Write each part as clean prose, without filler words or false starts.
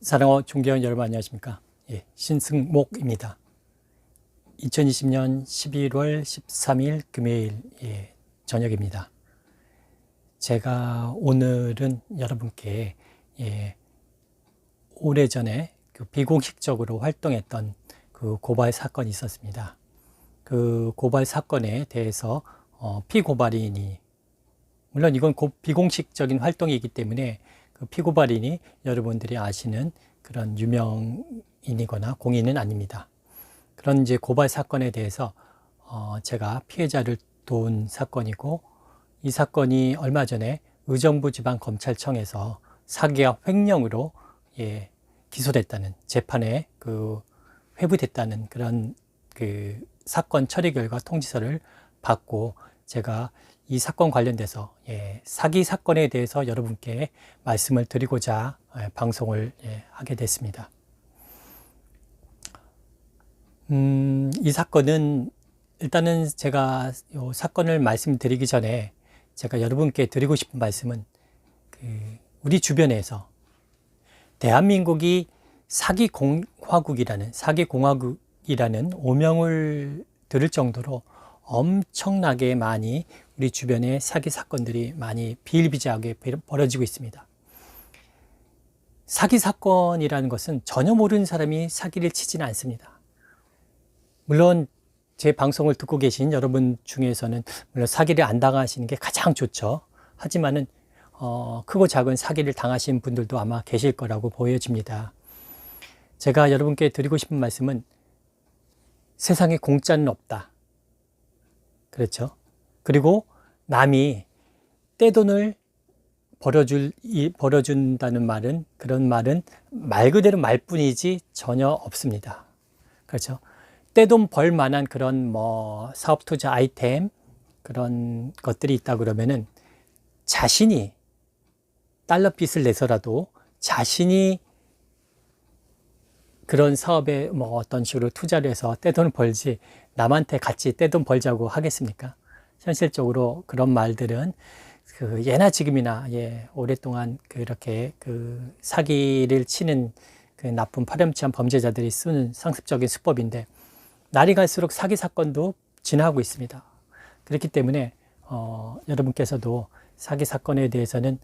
사랑하고 존경하는 여러분 안녕하십니까? 신승목입니다. 2020년 11월 13일 금요일 저녁입니다. 제가 오늘은 여러분께 오래전에 비공식적으로 활동했던 그 고발 사건이 있었습니다. 그 고발 사건에 대해서 피고발인이, 물론 이건 비공식적인 활동이기 때문에 그 피고발인이 여러분들이 아시는 그런 유명인이거나 공인은 아닙니다. 그런 이제 고발 사건에 대해서 제가 피해자를 도운 사건이고, 이 사건이 얼마 전에 의정부 지방검찰청에서 사기와 횡령으로 기소됐다는, 재판에 회부됐다는 그런 그 사건 처리 결과 통지서를 받고, 제가 이 사건 관련돼서 사기 사건에 대해서 여러분께 말씀을 드리고자 방송을 하게 됐습니다. 이 사건은 일단은 제가 이 사건을 말씀드리기 전에 제가 여러분께 드리고 싶은 말씀은 우리 주변에서 대한민국이 사기공화국이라는 오명을 들을 정도로 엄청나게 많이 우리 주변에 사기 사건들이 많이 비일비재하게 벌어지고 있습니다. 사기 사건이라는 것은 전혀 모르는 사람이 사기를 치지는 않습니다. 물론 제 방송을 듣고 계신 여러분 중에서는 물론 사기를 안 당하시는 게 가장 좋죠. 하지만은 크고 작은 사기를 당하신 분들도 아마 계실 거라고 보여집니다. 제가 여러분께 드리고 싶은 말씀은 세상에 공짜는 없다. 그렇죠. 그리고 남이 떼돈을 벌어준다는 말은, 그런 말은 말 그대로 말뿐이지 전혀 없습니다. 그렇죠. 떼돈 벌 만한 그런 사업 투자 아이템, 그런 것들이 있다 그러면은 자신이 달러 빚을 내서라도 자신이 그런 사업에 어떤 식으로 투자를 해서 떼돈을 벌지, 남한테 같이 떼돈 벌자고 하겠습니까? 현실적으로 그런 말들은 예나 지금이나 오랫동안 그렇게 사기를 치는 나쁜 파렴치한 범죄자들이 쓰는 상습적인 수법인데, 날이 갈수록 사기 사건도 진화하고 있습니다. 그렇기 때문에 여러분께서도 사기 사건에 대해서는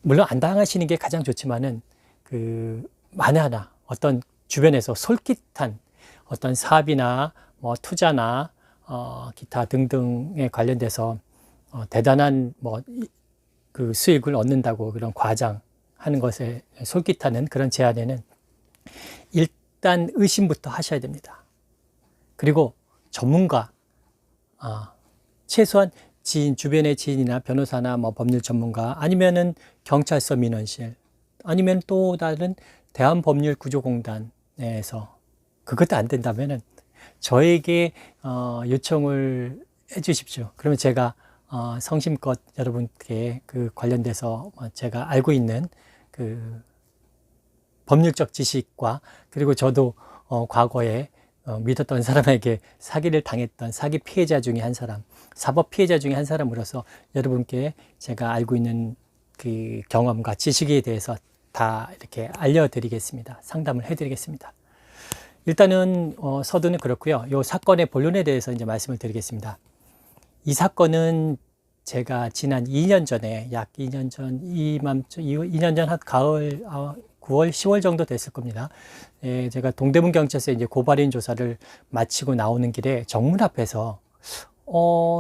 물론 안 당하시는 게 가장 좋지만은 만에 하나 어떤 주변에서 솔깃한 어떤 사업이나 투자나 기타 등등에 관련돼서 대단한 수익을 얻는다고 그런 과장하는 것에 솔깃하는 그런 제안에는 일단 의심부터 하셔야 됩니다. 그리고 전문가, 최소한 주변의 지인이나 변호사나 법률 전문가, 아니면은 경찰서 민원실, 아니면 또 다른 대한법률구조공단에서, 그것도 안 된다면은 저에게 요청을 해 주십시오. 그러면 제가 성심껏 여러분께 관련돼서 제가 알고 있는 법률적 지식과, 그리고 저도 과거에 믿었던 사람에게 사기를 당했던 사기 피해자 중에 한 사람, 사법 피해자 중에 한 사람으로서 여러분께 제가 알고 있는 경험과 지식에 대해서 다 이렇게 알려드리겠습니다. 상담을 해드리겠습니다. 일단은 서두는 그렇고요. 이 사건의 본론에 대해서 이제 말씀을 드리겠습니다. 이 사건은 제가 지난 2년 전에, 약 2년 전, 2년 전 한 가을, 9월, 10월 정도 됐을 겁니다. 제가 동대문 경찰서에 이제 고발인 조사를 마치고 나오는 길에 정문 앞에서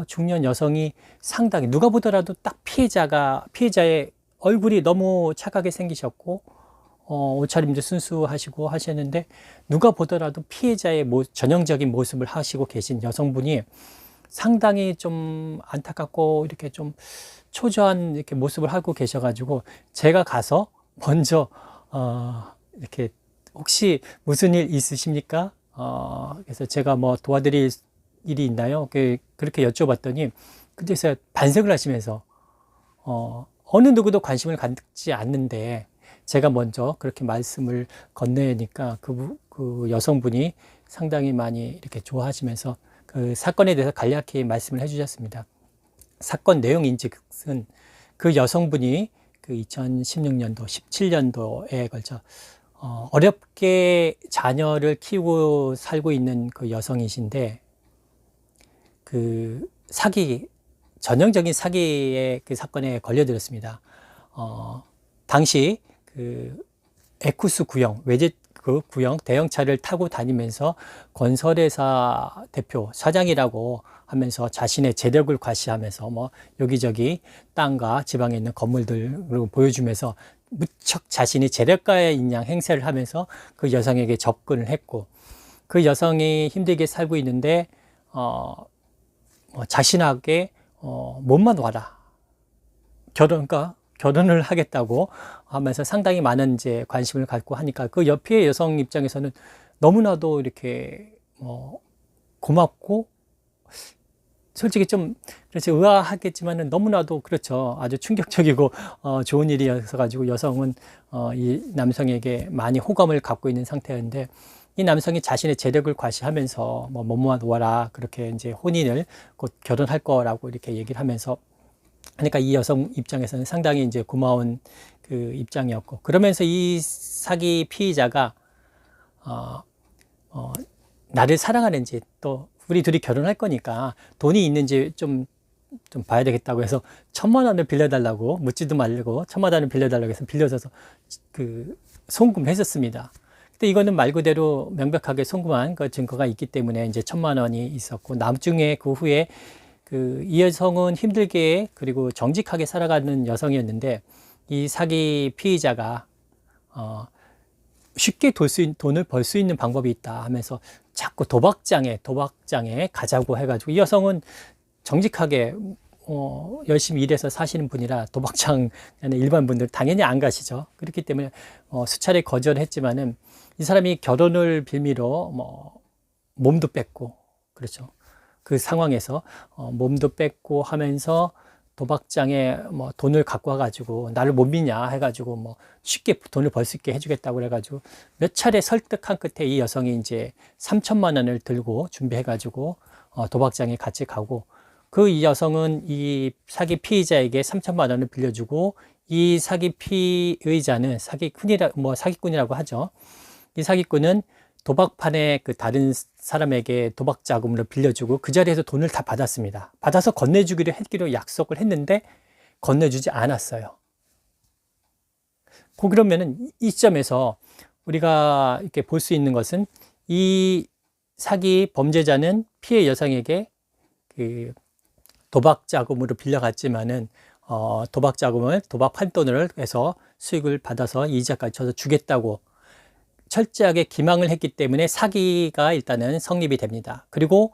중년 여성이 상당히, 누가 보더라도 딱 피해자의 얼굴이 너무 착하게 생기셨고 옷차림도 순수하시고 하셨는데, 누가 보더라도 피해자의 전형적인 모습을 하시고 계신 여성분이 상당히 좀 안타깝고 이렇게 좀 초조한 이렇게 모습을 하고 계셔가지고, 제가 가서 먼저 이렇게 혹시 무슨 일 있으십니까? 그래서 제가 도와드릴 일이 있나요? 그렇게 여쭤봤더니, 그때서 반색을 하시면서 어느 누구도 관심을 갖지 않는데 제가 먼저 그렇게 말씀을 건네니까 그 여성분이 상당히 많이 이렇게 좋아하시면서 그 사건에 대해서 간략히 말씀을 해주셨습니다. 사건 내용인즉슨 그 여성분이 그 2016년도, 17년도에 걸쳐 어렵게 자녀를 키우고 살고 있는 그 여성이신데, 그 전형적인 사기의 그 사건에 걸려들었습니다. 당시 그 에쿠스 구형, 외제 그 구형 대형차를 타고 다니면서 건설회사 대표, 사장이라고 하면서 자신의 재력을 과시하면서 뭐 여기저기 땅과 지방에 있는 건물들을 보여주면서 무척 자신이 재력가인 양 행세를 하면서 그 여성에게 접근을 했고, 그 여성이 힘들게 살고 있는데 자신에게 몸만 와라, 결혼을 하겠다고 하면서 상당히 많은 이제 관심을 갖고 하니까, 그 옆의 여성 입장에서는 너무나도 이렇게 고맙고, 솔직히 좀 그렇지 의아하겠지만은 너무나도 그렇죠. 아주 충격적이고 좋은 일이어서 가지고 여성은 이 남성에게 많이 호감을 갖고 있는 상태였는데, 이 남성이 자신의 재력을 과시하면서 뭐뭐만 와라, 그렇게 이제 혼인을 곧 결혼할 거라고 이렇게 얘기를 하면서, 그러니까 이 여성 입장에서는 상당히 이제 고마운 그 입장이었고, 그러면서 이 사기 피의자가 나를 사랑하는지, 또 우리 둘이 결혼할 거니까 돈이 있는지 좀 봐야 되겠다고 해서 1,000만 원을 빌려달라고, 묻지도 말고 1,000만 원을 빌려달라고 해서 빌려줘서 그 송금했었습니다. 근데 이거는 말 그대로 명백하게 송금한 그 증거가 있기 때문에 이제 1,000만 원이 있었고, 나중에 그 후에 이 여성은 힘들게 그리고 정직하게 살아가는 여성이었는데, 이 사기 피의자가 쉽게 돈을 벌 수 있는 방법이 있다 하면서 자꾸 도박장에 가자고 해가지고, 이 여성은 정직하게 열심히 일해서 사시는 분이라 도박장에 일반 분들 당연히 안 가시죠. 그렇기 때문에 수차례 거절했지만은, 이 사람이 결혼을 빌미로 몸도 뺐고, 그렇죠. 그 상황에서 몸도 뺐고 하면서 도박장에 돈을 갖고 와가지고 나를 못 믿냐 해가지고 쉽게 돈을 벌 수 있게 해주겠다고 그래가지고 몇 차례 설득한 끝에 이 여성이 이제 3,000만 원을 들고 준비해가지고 도박장에 같이 가고, 이 여성은 이 사기 피의자에게 3,000만 원을 빌려주고, 이 사기 피의자는 사기꾼이라고 하죠. 이 사기꾼은 도박판에 그 다른 사람에게 도박 자금으로 빌려주고 그 자리에서 돈을 다 받았습니다. 받아서 건네주기로 약속을 했는데 건네주지 않았어요. 그러면은 이 시점에서 우리가 이렇게 볼 수 있는 것은, 이 사기 범죄자는 피해 여성에게 그 도박 자금으로 빌려갔지만은 도박 자금을 도박 판돈을 해서 수익을 받아서 이자까지 쳐서 주겠다고 철저하게 기망을 했기 때문에 사기가 일단은 성립이 됩니다. 그리고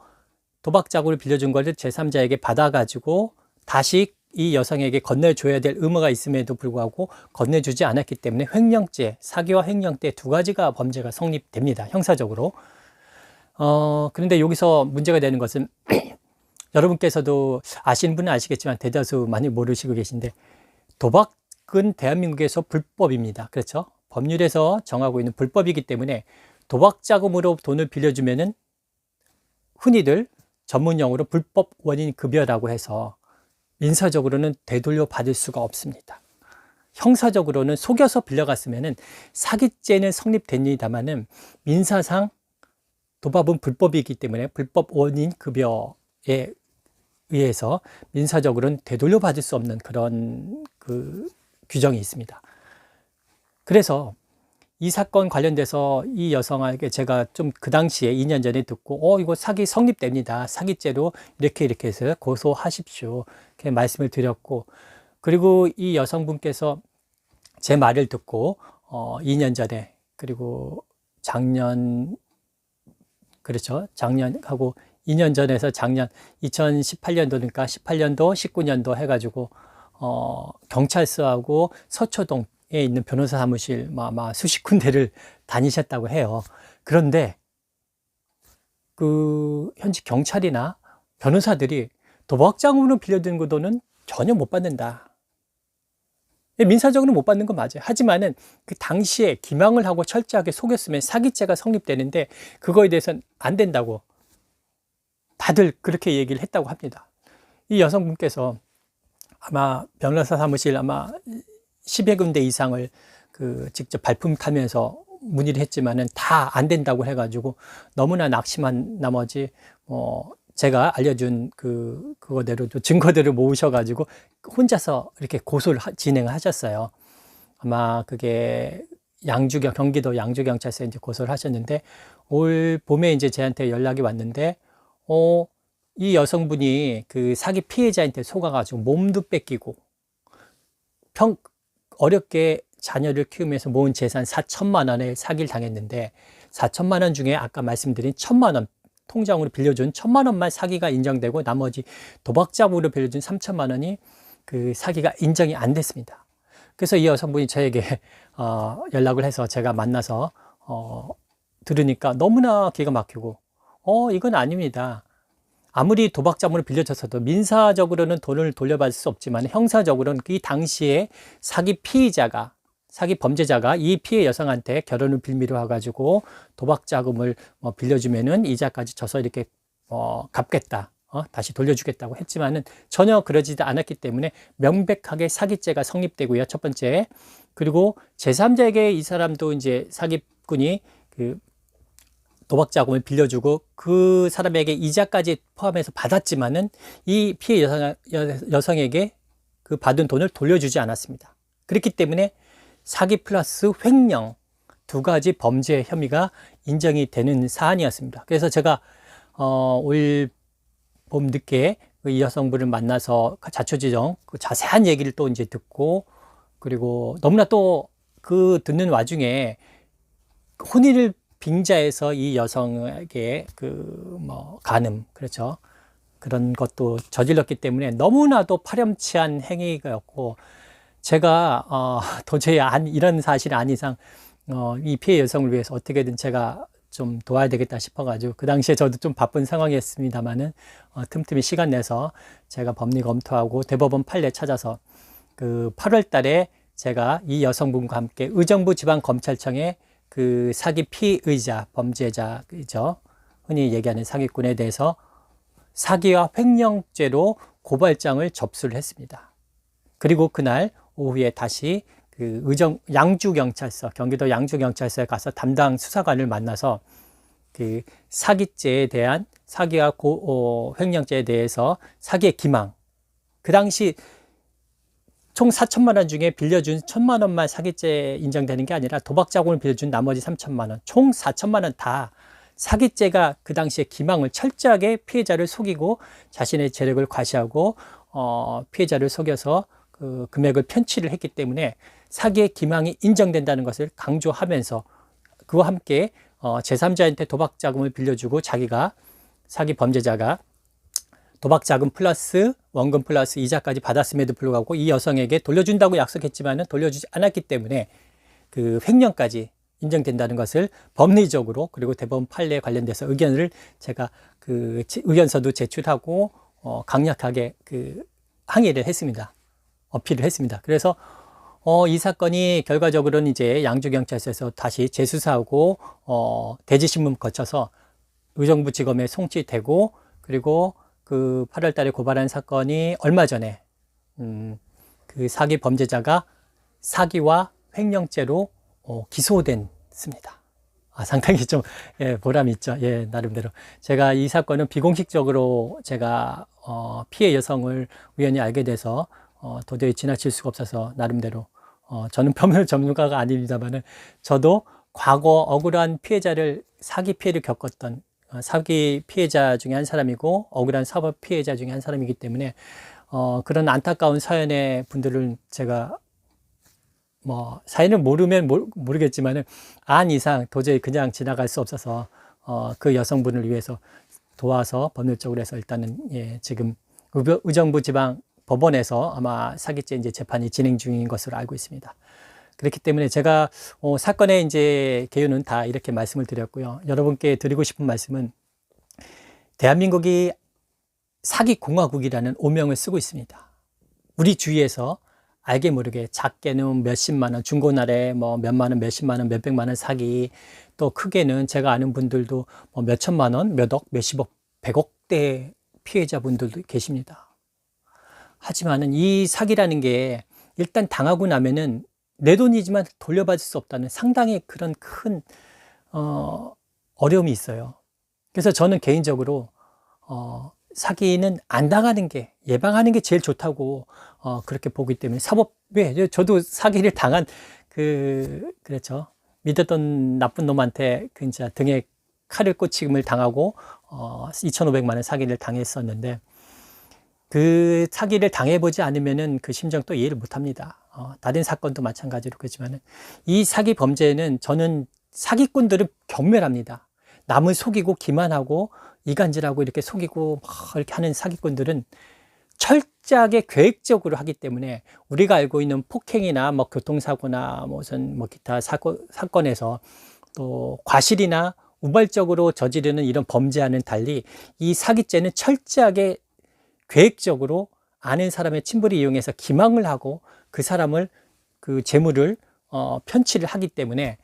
도박 자금을 빌려준 것을 제3자에게 받아가지고 다시 이 여성에게 건네줘야 될 의무가 있음에도 불구하고 건네주지 않았기 때문에 횡령죄, 사기와 횡령죄 두 가지가 범죄가 성립됩니다. 형사적으로. 그런데 여기서 문제가 되는 것은 여러분께서도 아시는 분은 아시겠지만 대다수 많이 모르시고 계신데, 도박은 대한민국에서 불법입니다. 그렇죠? 법률에서 정하고 있는 불법이기 때문에 도박 자금으로 돈을 빌려주면은 흔히들 전문용어로 불법 원인 급여라고 해서 민사적으로는 되돌려 받을 수가 없습니다. 형사적으로는 속여서 빌려갔으면은 사기죄는 성립됩니다만은 민사상 도박은 불법이기 때문에 불법 원인 급여에 의해서 민사적으로는 되돌려 받을 수 없는 그런 그 규정이 있습니다. 그래서 이 사건 관련돼서 이 여성에게 제가 좀 그 당시에 2년 전에 듣고 이거 사기 성립됩니다. 사기죄로 이렇게 해서 고소하십시오. 이렇게 말씀을 드렸고, 그리고 이 여성분께서 제 말을 듣고 2년 전에, 그리고 작년하고 2년 전에서 작년 2018년도니까 18년도, 19년도 해가지고 경찰서하고 서초동에 있는 변호사 사무실 아마 수십 군데를 다니셨다고 해요. 그런데 그 현지 경찰이나 변호사들이 도박장으로 빌려든 그 돈은 전혀 못 받는다. 민사적으로 못 받는 건 맞아요. 하지만은 그 당시에 기망을 하고 철저하게 속였으면 사기죄가 성립되는데 그거에 대해서는 안 된다고 다들 그렇게 얘기를 했다고 합니다. 이 여성분께서 아마 변호사 사무실 아마 10여 군데 이상을 직접 발품 타면서 문의를 했지만은 다 안 된다고 해가지고 너무나 낙심한 나머지 제가 알려준 그거대로도 증거들을 모으셔가지고 혼자서 이렇게 고소를 진행을 하셨어요. 아마 그게 경기도 양주경찰서에 이제 고소를 하셨는데, 올 봄에 이제 저한테 연락이 왔는데, 이 여성분이 그 사기 피해자한테 속아가지고 몸도 뺏기고, 어렵게 자녀를 키우면서 모은 재산 4천만 원을 사기를 당했는데, 4천만 원 중에 아까 말씀드린 1천만 원, 통장으로 빌려준 1천만 원만 사기가 인정되고, 나머지 도박자금으로 빌려준 3천만 원이 그 사기가 인정이 안 됐습니다. 그래서 이 여성분이 저에게 연락을 해서 제가 만나서 들으니까 너무나 기가 막히고, 이건 아닙니다. 아무리 도박자금을 빌려줬어도 민사적으로는 돈을 돌려받을 수 없지만 형사적으로는 이 당시에 사기 범죄자가 이 피해 여성한테 결혼을 빌미로 해가지고 도박자금을 빌려주면은 이자까지 져서 이렇게 갚겠다, 다시 돌려주겠다고 했지만은 전혀 그러지도 않았기 때문에 명백하게 사기죄가 성립되고요. 첫 번째. 그리고 제3자에게 이 사람도 이제 사기꾼이 도박자금을 빌려주고 그 사람에게 이자까지 포함해서 받았지만은 이 피해 여성에게 그 받은 돈을 돌려주지 않았습니다. 그렇기 때문에 사기 플러스 횡령 두 가지 범죄 혐의가 인정이 되는 사안이었습니다. 그래서 제가 올 봄 늦게 이 여성분을 만나서 자초지종 자세한 얘기를 또 이제 듣고, 그리고 너무나 또 듣는 와중에 혼인을 빙자해서 이 여성에게 간음, 그렇죠, 그런 것도 저질렀기 때문에 너무나도 파렴치한 행위였고, 제가 도저히 이런 사실이 아닌 이상 이 피해 여성을 위해서 어떻게든 제가 좀 도와야 되겠다 싶어가지고, 그 당시에 저도 좀 바쁜 상황이었습니다만은 틈틈이 시간 내서 제가 법리 검토하고 대법원 판례 찾아서 8월 달에 제가 이 여성분과 함께 의정부 지방검찰청에 사기 피의자, 범죄자죠, 흔히 얘기하는 사기꾼에 대해서 사기와 횡령죄로 고발장을 접수를 했습니다. 그리고 그날 오후에 다시 양주경찰서, 경기도 양주경찰서에 가서 담당 수사관을 만나서 사기죄에 대한, 사기와 횡령죄에 대해서 사기의 기망, 그 당시 총 4천만 원 중에 빌려준 1천만 원만 사기죄 인정되는 게 아니라 도박자금을 빌려준 나머지 3천만 원, 총 4천만 원 다 사기죄가 그 당시에 기망을 철저하게 피해자를 속이고 자신의 재력을 과시하고 피해자를 속여서 금액을 편취를 했기 때문에 사기의 기망이 인정된다는 것을 강조하면서, 그와 함께 제3자한테 도박자금을 빌려주고 자기가, 사기 범죄자가 도박자금 플러스 원금 플러스 이자까지 받았음에도 불구하고 이 여성에게 돌려준다고 약속했지만 돌려주지 않았기 때문에 횡령까지 인정된다는 것을 법리적으로, 그리고 대법원 판례에 관련돼서 의견을 제가 의견서도 제출하고 강력하게 항의를 했습니다. 어필을 했습니다. 그래서 이 사건이 결과적으로는 이제 양주경찰서에서 다시 재수사하고 대지신문 거쳐서 의정부지검에 송치되고, 그리고 8월 달에 고발한 사건이 얼마 전에 사기 범죄자가 사기와 횡령죄로 기소됐습니다. 상당히 좀 보람이 있죠. 나름대로 제가 이 사건은 비공식적으로 제가 피해 여성을 우연히 알게 돼서 도저히 지나칠 수가 없어서 나름대로, 저는 법률 전문가가 아닙니다만은 저도 과거 억울한 사기 피해를 겪었던 사기 피해자 중에 한 사람이고 억울한 사법 피해자 중에 한 사람이기 때문에 그런 안타까운 사연의 분들을 제가 사연을 모르면 모르겠지만은 안 이상 도저히 그냥 지나갈 수 없어서 그 여성분을 위해서 도와서 법률적으로 해서 일단은 지금 의정부 지방 법원에서 아마 사기죄 이제 재판이 진행 중인 것으로 알고 있습니다. 그렇기 때문에 제가 사건의 이제 개요는 다 이렇게 말씀을 드렸고요. 여러분께 드리고 싶은 말씀은, 대한민국이 사기공화국이라는 오명을 쓰고 있습니다. 우리 주위에서 알게 모르게 작게는 몇십만 원, 중고나라에 몇만 원, 몇십만 원, 몇백만 원 사기, 또 크게는 제가 아는 분들도 몇천만 원, 몇억, 몇십억, 백억대 피해자분들도 계십니다. 하지만은 이 사기라는 게 일단 당하고 나면은 내 돈이지만 돌려받을 수 없다는 상당히 그런 큰 어려움이 있어요. 그래서 저는 개인적으로 사기는 안 당하는 게, 예방하는 게 제일 좋다고 그렇게 보기 때문에 사법에, 저도 사기를 당한 그렇죠. 믿었던 나쁜 놈한테 그 이제 등에 칼을 꽂힘을 당하고 2,500만 원 사기를 당했었는데, 그 사기를 당해보지 않으면은 그 심정 또 이해를 못 합니다. 다른 사건도 마찬가지로 그렇지만은 이 사기 범죄는 저는 사기꾼들을 경멸합니다. 남을 속이고 기만하고 이간질하고 이렇게 속이고 막 이렇게 하는 사기꾼들은 철저하게 계획적으로 하기 때문에, 우리가 알고 있는 폭행이나 뭐 교통사고나 무슨 뭐 기타 사건에서 또 과실이나 우발적으로 저지르는 이런 범죄와는 달리 이 사기죄는 철저하게 계획적으로 아는 사람의 친부를 이용해서 기망을 하고 그 사람을, 그 재물을 편취를 하기 때문에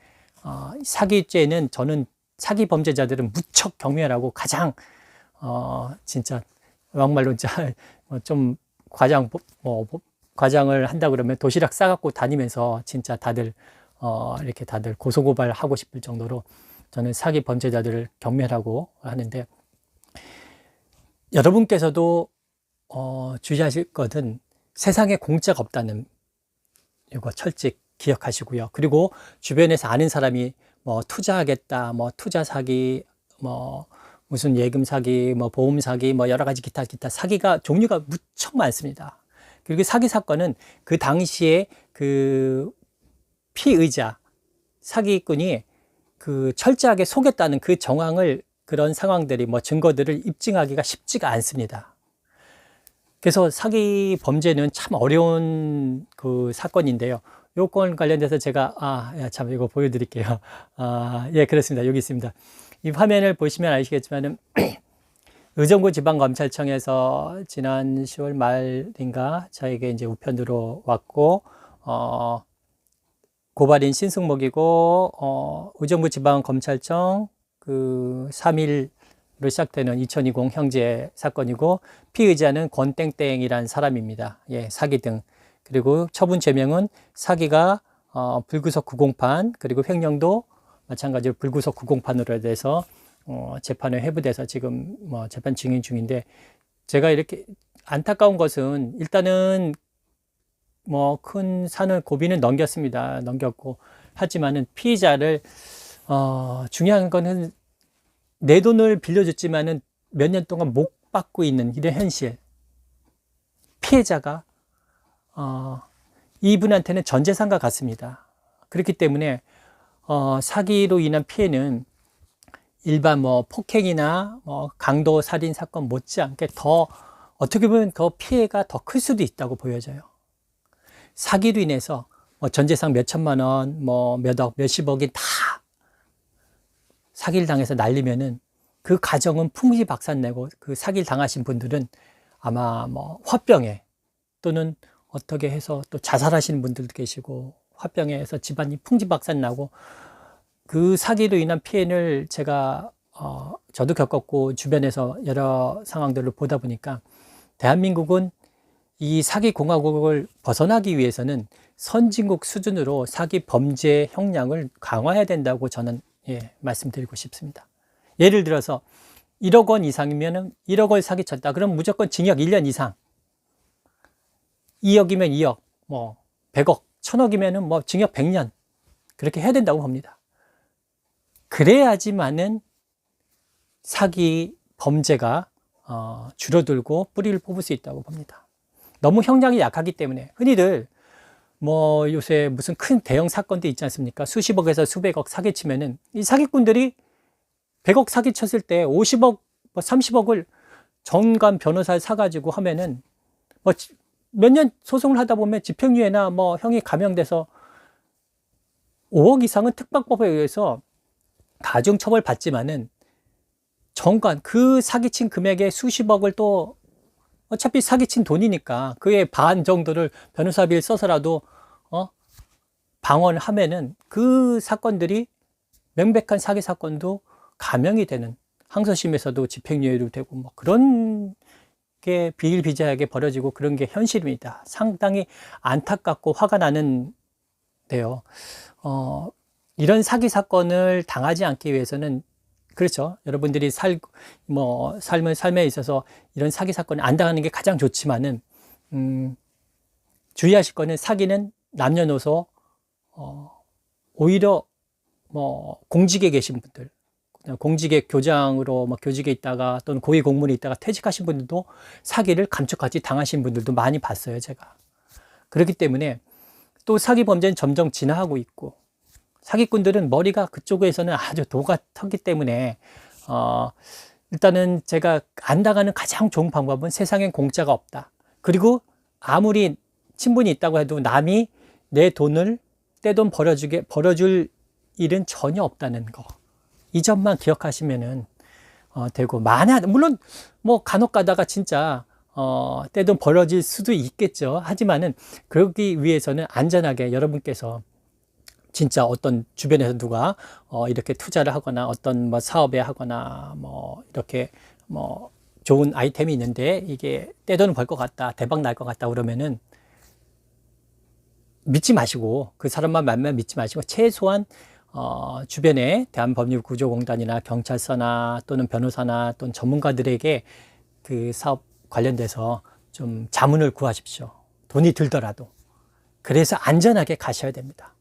사기죄는, 저는 사기 범죄자들은 무척 경멸하고 가장 진짜 막말로 좀 과장을 한다 그러면 도시락 싸갖고 다니면서 진짜 다들 이렇게 다들 고소고발하고 싶을 정도로 저는 사기 범죄자들을 경멸하고 하는데, 여러분께서도 주의하실 것은 세상에 공짜가 없다는 이거 철칙 기억하시고요. 그리고 주변에서 아는 사람이 뭐 투자하겠다, 뭐 투자 사기, 뭐 무슨 예금 사기, 뭐 보험 사기, 뭐 여러 가지 기타 사기가 종류가 무척 많습니다. 그리고 사기 사건은 그 당시에 그 피의자 사기꾼이 그 철저하게 속였다는 그 정황을, 그런 상황들이 뭐 증거들을 입증하기가 쉽지가 않습니다. 그래서 사기 범죄는 참 어려운 그 사건인데요. 요건 관련돼서 제가 참 이거 보여드릴게요. 예, 그렇습니다. 여기 있습니다. 이 화면을 보시면 아시겠지만은 의정부 지방검찰청에서 지난 10월 말인가 저에게 이제 우편으로 왔고, 고발인 신승목이고, 의정부 지방검찰청 그 3일로 시작되는 2020 형제 사건이고, 피의자는 권땡땡이라는 사람입니다. 예, 사기 등. 그리고 처분 죄명은 사기가 불구속 구공판, 그리고 횡령도 마찬가지로 불구속 구공판으로 돼서 재판에 회부돼서 지금 뭐 재판 진행 중인데, 제가 이렇게 안타까운 것은 일단은 뭐 큰 산을 고비는 넘겼고, 하지만은 피의자를 중요한 거는 내 돈을 빌려줬지만은 몇 년 동안 못 받고 있는 이런 현실. 피해자가 이분한테는 전 재산과 같습니다. 그렇기 때문에 사기로 인한 피해는 일반 뭐 폭행이나 뭐 강도 살인 사건 못지않게 더, 어떻게 보면 더 피해가 더 클 수도 있다고 보여져요. 사기로 인해서 뭐 전 재산 몇 천만 원, 뭐 몇억, 몇십억이 다 사기를 당해서 날리면은 그 가정은 풍비박산내고, 그 사기를 당하신 분들은 아마 뭐 화병에, 또는 어떻게 해서 또 자살하시는 분들도 계시고, 화병에 해서 집안이 풍지박산나고, 그 사기로 인한 피해를 제가 저도 겪었고 주변에서 여러 상황들을 보다 보니까, 대한민국은 이 사기 공화국을 벗어나기 위해서는 선진국 수준으로 사기 범죄 형량을 강화해야 된다고 저는 말씀드리고 싶습니다. 예를 들어서 1억 원 이상이면 1억 원 사기쳤다. 그럼 무조건 징역 1년 이상. 2억이면 2억, 뭐 100억, 1000억이면은 뭐 징역 100년. 그렇게 해야 된다고 봅니다. 그래야지만은 사기 범죄가 줄어들고 뿌리를 뽑을 수 있다고 봅니다. 너무 형량이 약하기 때문에, 흔히들 뭐 요새 무슨 큰 대형 사건도 있지 않습니까? 수십억에서 수백억 사기치면은 이 사기꾼들이 100억 사기쳤을 때 50억, 뭐 30억을 정관 변호사를 사가지고 하면은 뭐 몇 년 소송을 하다 보면 집행유예나 뭐 형이 감형돼서 5억 이상은 특방법에 의해서 가중처벌 받지만은 정관, 그 사기친 금액의 수십억을 또 어차피 사기친 돈이니까 그의 반 정도를 변호사비를 써서라도 방어하면은 그 사건들이, 명백한 사기 사건도 감형이 되는, 항소심에서도 집행유예로 되고 뭐 그런 이렇게 비일비재하게 벌어지고 그런 게 현실입니다. 상당히 안타깝고 화가 나는데요. 이런 사기 사건을 당하지 않기 위해서는 그렇죠. 여러분들이 삶에 있어서 이런 사기 사건을 안 당하는 게 가장 좋지만은, 주의하실 거는 사기는 남녀노소, 오히려 공직에 계신 분들, 공직에 교장으로 교직에 있다가 또는 고위 공무원에 있다가 퇴직하신 분들도 사기를 감쪽같이 당하신 분들도 많이 봤어요, 제가. 그렇기 때문에 또 사기 범죄는 점점 진화하고 있고, 사기꾼들은 머리가 그쪽에서는 아주 도가 텄기 때문에 일단은 제가 안 당하는 가장 좋은 방법은 세상엔 공짜가 없다. 그리고 아무리 친분이 있다고 해도 남이 내 돈을 떼돈 벌어줄 일은 전혀 없다는 거. 이 점만 기억하시면은 되고, 물론 간혹 가다가 진짜 떼돈 벌어질 수도 있겠죠. 하지만은 그러기 위해서는 안전하게 여러분께서 진짜 어떤 주변에서 누가 이렇게 투자를 하거나 어떤 사업에 하거나 이렇게 좋은 아이템이 있는데 이게 떼돈을 벌 것 같다, 대박 날 것 같다 그러면은 믿지 마시고, 그 사람만 만나면 믿지 마시고, 최소한 주변에 대한법률구조공단이나 경찰서나 또는 변호사나 또는 전문가들에게 그 사업 관련돼서 좀 자문을 구하십시오. 돈이 들더라도. 그래서 안전하게 가셔야 됩니다.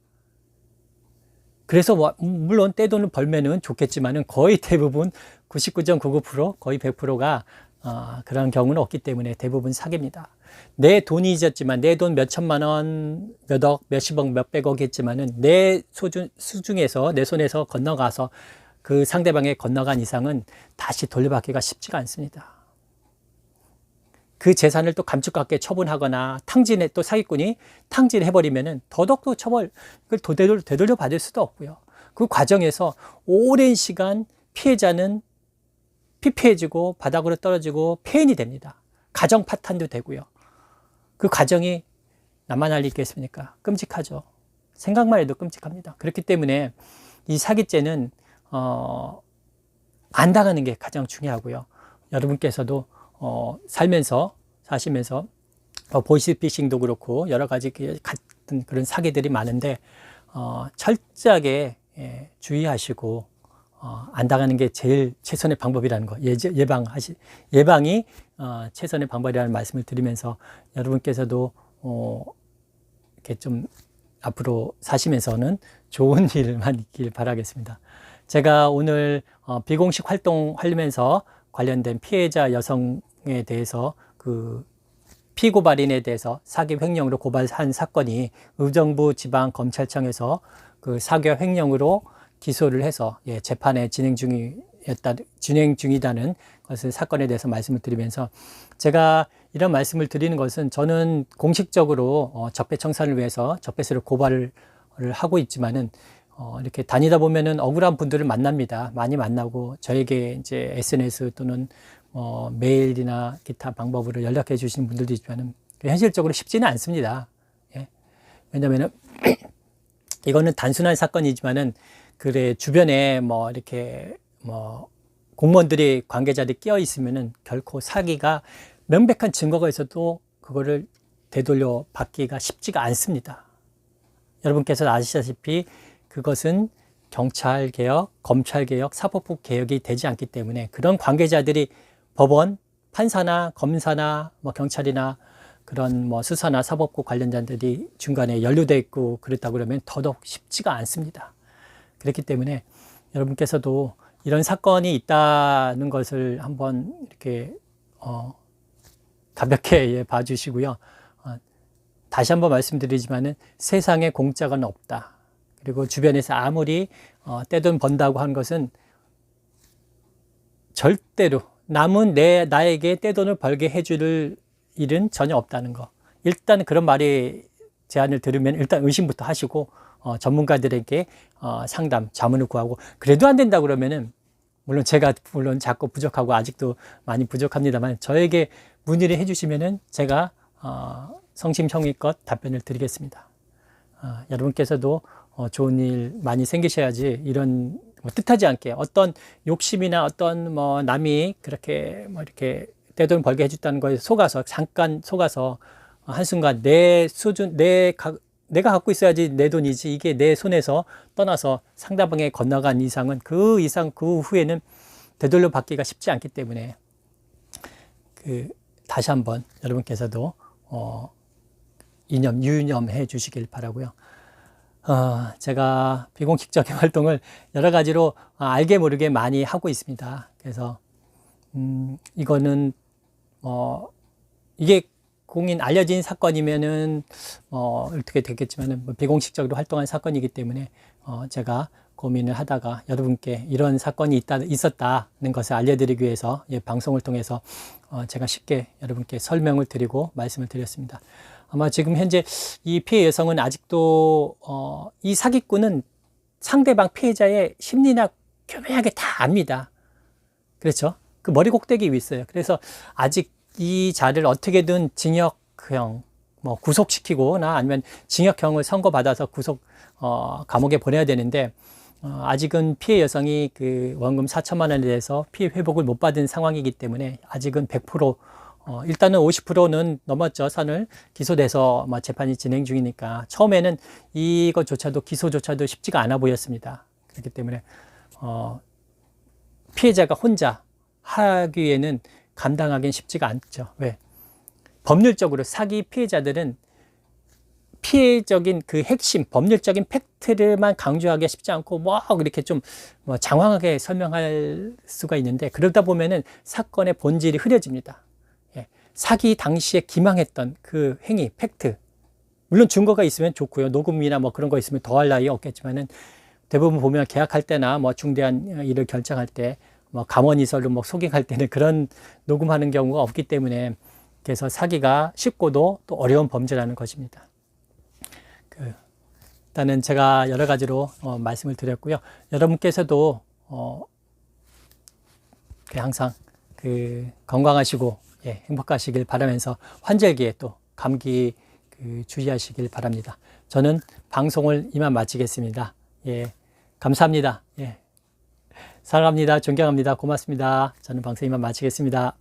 그래서 물론 떼돈을 벌면은 좋겠지만은 거의 대부분 99.99% 거의 100%가 그런 경우는 없기 때문에 대부분 사기입니다. 내 돈이 있었지만, 내 돈 몇 천만 원, 몇 억, 몇십억, 몇백억 했지만은 내 수중에서, 내 손에서 건너가서 그 상대방에 건너간 이상은 다시 돌려받기가 쉽지가 않습니다. 그 재산을 또 감축받게 처분하거나 또 사기꾼이 탕진을 해버리면은 더더욱 그걸 되돌려 받을 수도 없고요. 그 과정에서 오랜 시간 피해자는 피폐해지고 바닥으로 떨어지고 폐인이 됩니다. 가정 파탄도 되고요. 그 과정이 나만 할 일 있겠습니까? 끔찍하죠. 생각만 해도 끔찍합니다. 그렇기 때문에 이 사기죄는 안 당하는 게 가장 중요하고요. 여러분께서도 사시면서 보이스피싱도 그렇고 여러 가지 같은 그런 사기들이 많은데 철저하게 주의하시고 안 당하는 게 제일 최선의 방법이라는 거, 예방이 최선의 방법이라는 말씀을 드리면서 여러분께서도 이렇게 좀 앞으로 사시면서는 좋은 일만 있길 바라겠습니다. 제가 오늘 비공식 활동하면서 관련된 피해자 여성에 대해서 그 피고발인에 대해서 사기 횡령으로 고발한 사건이 의정부 지방검찰청에서 그 사기 횡령으로 기소를 해서 재판에 진행 중이다는 것을 사건에 대해서 말씀을 드리면서, 제가 이런 말씀을 드리는 것은 저는 공식적으로 적폐청산을 위해서 적폐수를 고발을 하고 있지만은 이렇게 다니다 보면은 억울한 분들을 만납니다. 많이 만나고 저에게 이제 SNS 또는 메일이나 기타 방법으로 연락해 주시는 분들도 있지만은 현실적으로 쉽지는 않습니다. 왜냐면은 이거는 단순한 사건이지만은 주변에 이렇게 공무원들이 관계자들이 끼어 있으면은 결코 사기가 명백한 증거가 있어도 그거를 되돌려 받기가 쉽지가 않습니다. 여러분께서 아시다시피 그것은 경찰개혁, 검찰개혁, 사법부 개혁이 되지 않기 때문에 그런 관계자들이 법원, 판사나 검사나 경찰이나 그런 수사나 사법부 관련자들이 중간에 연루되어 있고 그렇다 그러면 더더욱 쉽지가 않습니다. 그렇기 때문에 여러분께서도 이런 사건이 있다는 것을 한번 이렇게 가볍게 봐주시고요. 다시 한번 말씀드리지만은 세상에 공짜가 없다. 그리고 주변에서 아무리 떼돈 번다고 하는 것은 절대로 남은 나에게 떼돈을 벌게 해줄 일은 전혀 없다는 거. 일단 그런 제안을 들으면 일단 의심부터 하시고 전문가들에게 상담, 자문을 구하고, 그래도 안 된다 그러면은 물론 제가 자꾸 부족하고 아직도 많이 부족합니다만 저에게 문의를 해주시면은 제가 성심성의껏 답변을 드리겠습니다. 여러분께서도 좋은 일 많이 생기셔야지 이런 뜻하지 않게 어떤 욕심이나 어떤 남이 그렇게 이렇게 떼돈 벌게 해줬다는 거에 속아서, 잠깐 속아서 한순간 내 수준, 내가 갖고 있어야지 내 돈이지, 이게 내 손에서 떠나서 상대방에 건너간 이상은 그 이상 그 후에는 되돌려 받기가 쉽지 않기 때문에 다시 한번 여러분께서도 유념해 주시길 바라고요. 제가 비공식적인 활동을 여러 가지로 알게 모르게 많이 하고 있습니다. 그래서 이거는 이게 알려진 사건이면은 어떻게 됐겠지만은 비공식적으로 활동한 사건이기 때문에 제가 고민을 하다가 여러분께 이런 사건이 있었다는 것을 알려드리기 위해서 방송을 통해서 제가 쉽게 여러분께 설명을 드리고 말씀을 드렸습니다. 아마 지금 현재 이 피해 여성은 아직도 이 사기꾼은 상대방 피해자의 심리나 교묘하게 다 압니다. 그렇죠? 그 머리 꼭대기 위에 있어요. 그래서 아직 이 자를 어떻게든 징역형 구속시키거나 아니면 징역형을 선고받아서 감옥에 보내야 되는데 아직은 피해 여성이 그 원금 4천만 원에 대해서 피해 회복을 못 받은 상황이기 때문에 아직은 100% 일단은 50%는 넘었죠. 선을 기소돼서 재판이 진행 중이니까 처음에는 이것조차도 기소조차도 쉽지가 않아 보였습니다. 그렇기 때문에 피해자가 혼자 하기에는 감당하기는 쉽지가 않죠. 왜? 법률적으로 사기 피해자들은 피해적인 그 핵심, 법률적인 팩트를만 강조하기 쉽지 않고 이렇게 좀 장황하게 설명할 수가 있는데 그러다 보면은 사건의 본질이 흐려집니다. 예. 사기 당시에 기망했던 그 행위, 팩트. 물론 증거가 있으면 좋고요. 녹음이나 그런 거 있으면 더할 나위 없겠지만은 대부분 보면 계약할 때나 중대한 일을 결정할 때 감언이설로 속임할 때는 그런 녹음하는 경우가 없기 때문에 그래서 사기가 쉽고도 또 어려운 범죄라는 것입니다. 일단은 제가 여러 가지로 말씀을 드렸고요. 여러분께서도 항상 건강하시고 행복하시길 바라면서 환절기에 또 감기 주의하시길 바랍니다. 저는 방송을 이만 마치겠습니다. 감사합니다. 사랑합니다. 존경합니다. 고맙습니다. 저는 방송 이만 마치겠습니다.